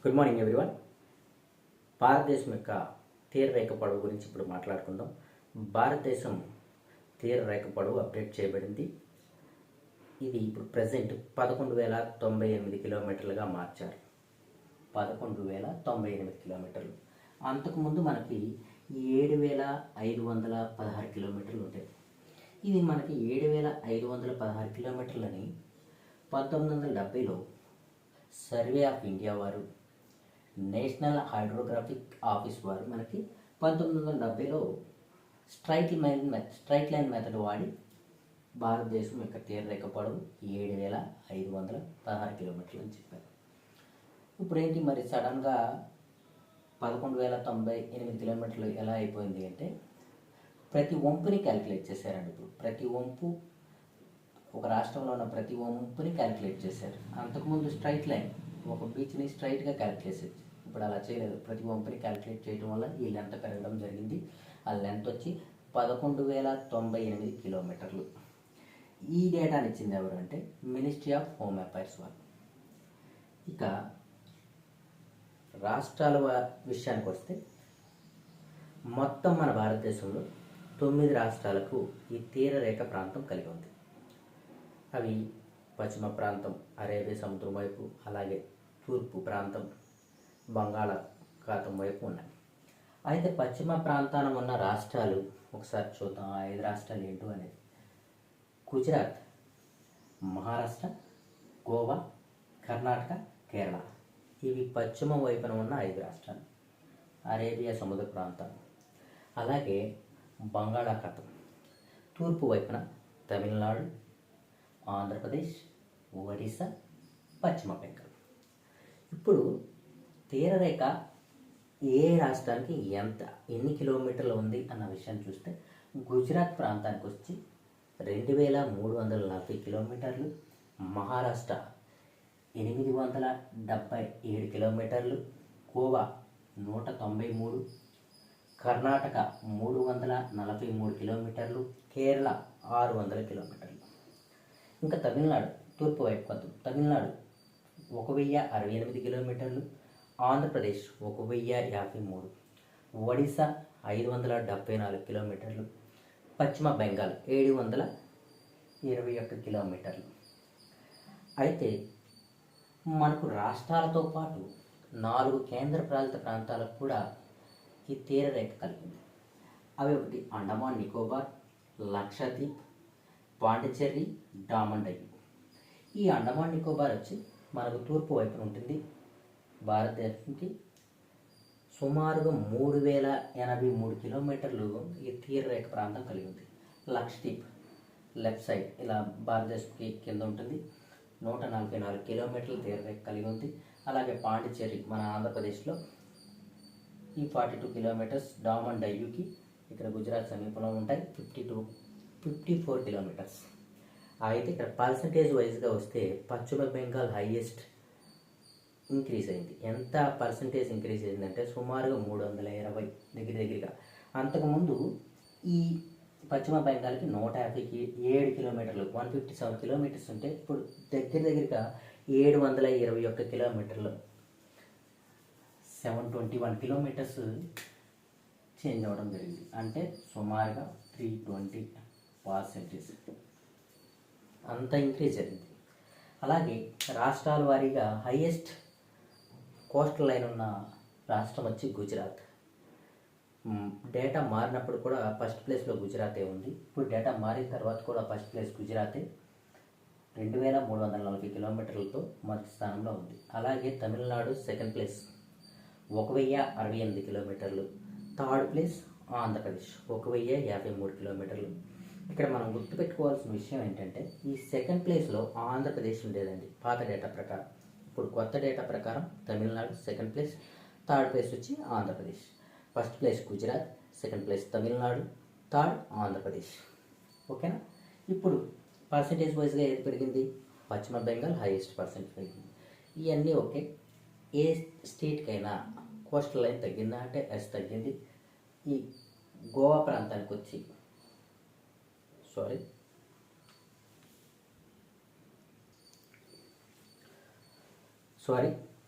Good morning everyone. భారతదేశం యొక్క తీరరేఖ పొడవు గురించి ఇప్పుడు మాట్లాడుకుందాం. భారతదేశం తీరరేఖ పొడవు అప్డేట్ చేయబడింది. ఇది ఇప్పుడు ప్రజెంట్ 11,098 కిలోమీటర్లుగా మార్చారు. 11,098 కిలోమీటర్లు. అంతకుముందు మనకి 7,516 కిలోమీటర్లు ఉంటాయి. ఇది మనకి 7,516 కిలోమీటర్లని 1970లో సర్వే ఆఫ్ ఇండియా వారు, నేషనల్ హైడ్రోగ్రాఫిక్ ఆఫీస్ వారు మనకి 1970లో స్ట్రైట్ లైన్ మెథడ్ వాడి భారతదేశం యొక్క తీరరేఖ పొడవు 7,516 కిలోమీటర్లు అని చెప్పారు. ఇప్పుడు ఏంటి మరి సడన్గా 11,098 కిలోమీటర్లు ఎలా అయిపోయింది అంటే, ప్రతి వంపుని క్యాలిక్యులేట్ చేశారండి. ఇప్పుడు ప్రతి వంపు, ఒక రాష్ట్రంలో ఉన్న ప్రతి వంపుని క్యాలిక్యులేట్ చేశారు. అంతకుముందు స్ట్రైట్ లైన్, ఒక బీచ్ని స్ట్రైట్గా క్యాలిక్యులేట్ చేసేది. ఇప్పుడు అలా చేయలేదు. ప్రతి వంపుని క్యాలిక్యులేట్ చేయడం వల్ల ఈ లెంత్ పెరగడం జరిగింది. ఆ లెంత్ వచ్చి 11,098 కిలోమీటర్లు. ఈ డేటాని ఇచ్చింది ఎవరు అంటే మినిస్ట్రీ ఆఫ్ హోమ్ అఫైర్స్ వారు. ఇక రాష్ట్రాల విషయానికి వస్తే, మొత్తం మన భారతదేశంలో 9 రాష్ట్రాలకు ఈ తీరరేఖ ప్రాంతం కలిగి ఉంది. అవి పశ్చిమ ప్రాంతం అరేబియా సముద్రం వైపు, అలాగే తూర్పు ప్రాంతం బంగాళాఖాతం వైపు ఉన్నాయి. అయితే పశ్చిమ ప్రాంతాన ఉన్న రాష్ట్రాలు ఒకసారి చూద్దాం. ఆ 5 రాష్ట్రాలు ఏంటో అనేది: గుజరాత్, మహారాష్ట్ర, గోవా, కర్ణాటక, కేరళ. ఇవి పశ్చిమ వైపున ఉన్న 5 రాష్ట్రాలు, అరేబియా సముద్ర ప్రాంతం. అలాగే బంగాళాఖాతం తూర్పు వైపున తమిళనాడు, ఆంధ్రప్రదేశ్, ఒడిశా, పశ్చిమ బెంగాల్. ఇప్పుడు తీరరేఖ ఏ రాష్ట్రానికి ఎన్ని కిలోమీటర్లు ఉంది అన్న విషయాన్ని చూస్తే, గుజరాత్ ప్రాంతానికి వచ్చి 2,340 కిలోమీటర్లు, మహారాష్ట్ర 877 కిలోమీటర్లు, గోవా 193, కర్ణాటక 343 కిలోమీటర్లు, కేరళ 600 కిలోమీటర్లు. ఇంకా తమిళనాడు తూర్పు వైపు కొద్దాం. తమిళనాడు 1,068 కిలోమీటర్లు, ఆంధ్రప్రదేశ్ 1,053, ఒడిశా 574 కిలోమీటర్లు, పశ్చిమ బెంగాల్ 721 కిలోమీటర్లు. అయితే మనకు రాష్ట్రాలతో పాటు 4 కేంద్రపాలిత ప్రాంతాలకు కూడా ఈ తీరరేఖ కలిగింది. అవి ఒకటి అండమాన్ నికోబార్, లక్షద్వీప్, పాండిచ్చేరి, డామన్ డయ్యు. ఈ అండమాన్ నికోబార్ వచ్చి మనకు తూర్పు వైపున ఉంటుంది. భారతదేశానికి సుమారుగా 3,083 కిలోమీటర్లు ఈ తీరరేఖ ప్రాంతం కలిగి ఉంది. లక్షద్వీప్ లెఫ్ట్ సైడ్ ఇలా భారతదేశంకి కింద ఉంటుంది. 144 కిలోమీటర్ల తీరరేఖ కలిగి ఉంది. అలాగే పాండిచ్చేరి మన ఆంధ్రప్రదేశ్లో ఈ 42 కిలోమీటర్స్. డామన్ డయ్యూకి ఇక్కడ గుజరాత్ సమీపంలో ఉంటాయి, 54 కిలోమీటర్స్. అయితే ఇక్కడ పర్సంటేజ్ వైజ్గా వస్తే పశ్చిమ బెంగాల్ హైయెస్ట్ ఇంక్రీజ్ అయింది. ఎంత పర్సంటేజ్ ఇంక్రీజ్ అయిందంటే సుమారుగా 320 దగ్గరగా. అంతకుముందు ఈ పశ్చిమ బెంగాల్కి 157 కిలోమీటర్లు, 157 కిలోమీటర్స్ ఉంటే ఇప్పుడు దగ్గరగా 721 కిలోమీటర్లు, 721 కిలోమీటర్స్ చేంజ్ అవ్వడం జరిగింది. అంటే సుమారుగా 320% అంత ఇంక్రీజ్ జరిగింది. అలాగే రాష్ట్రాల వారీగా హైయెస్ట్ కోస్టల్ లైన్ ఉన్న రాష్ట్రం వచ్చి గుజరాత్. డేటా మారినప్పుడు కూడా ఫస్ట్ ప్లేస్లో గుజరాతే ఉంది. ఇప్పుడు డేటా మారిన తర్వాత కూడా ఫస్ట్ ప్లేస్ గుజరాతే, 2,340 కిలోమీటర్లతో మొదటి స్థానంలో ఉంది. అలాగే తమిళనాడు సెకండ్ ప్లేస్ 1,068 కిలోమీటర్లు. థర్డ్ ప్లేస్ ఆంధ్రప్రదేశ్ 1,053 కిలోమీటర్లు. ఇక్కడ మనం గుర్తుపెట్టుకోవాల్సిన విషయం ఏంటంటే, ఈ సెకండ్ ప్లేస్లో ఆంధ్రప్రదేశ్ ఉండేదండి పాత డేటా ప్రకారం. ఇప్పుడు కొత్త డేటా ప్రకారం Tamil Nadu second place, third place వచ్చి Andhra Pradesh. First place Gujarat, second place Tamil Nadu, third Andhra Pradesh. ఓకేనా? ఇప్పుడు పర్సంటేజ్ వైజ్గా ఏది పెరిగింది? పశ్చిమ బెంగాల్ హైయెస్ట్ పర్సెంట్ పెరిగింది. ఇవన్నీ ఓకే. ఏ స్టేట్కైనా కోస్టల్ లైన్ తగ్గిందా అంటే ఎస్ తగ్గింది. ఈ గోవా ప్రాంతానికి వచ్చి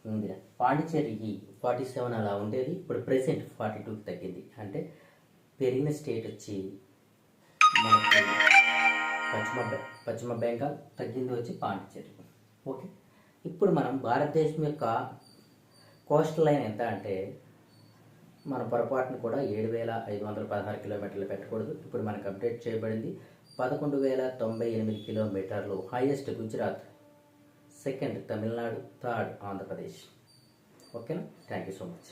ఉంది. పాండిచ్చేరికి 47 అలా ఉండేది, ఇప్పుడు ప్రెసెంట్ 42కి తగ్గింది. అంటే పెరిగిన స్టేట్ వచ్చి మనకి పశ్చిమ బెంగాల్, తగ్గింది వచ్చి పాండిచ్చేరి. ఓకే, ఇప్పుడు మనం భారతదేశం యొక్క కోస్టల్ లైన్ ఎంత అంటే మన పొరపాటును కూడా 7,516 కిలోమీటర్లు పెట్టకూడదు. ఇప్పుడు మనకు అప్డేట్ చేయబడింది 11,098 కిలోమీటర్లు. Highest Gujarat, second Tamil Nadu, third Andhra Pradesh. ఓకేనా? Thank you so much.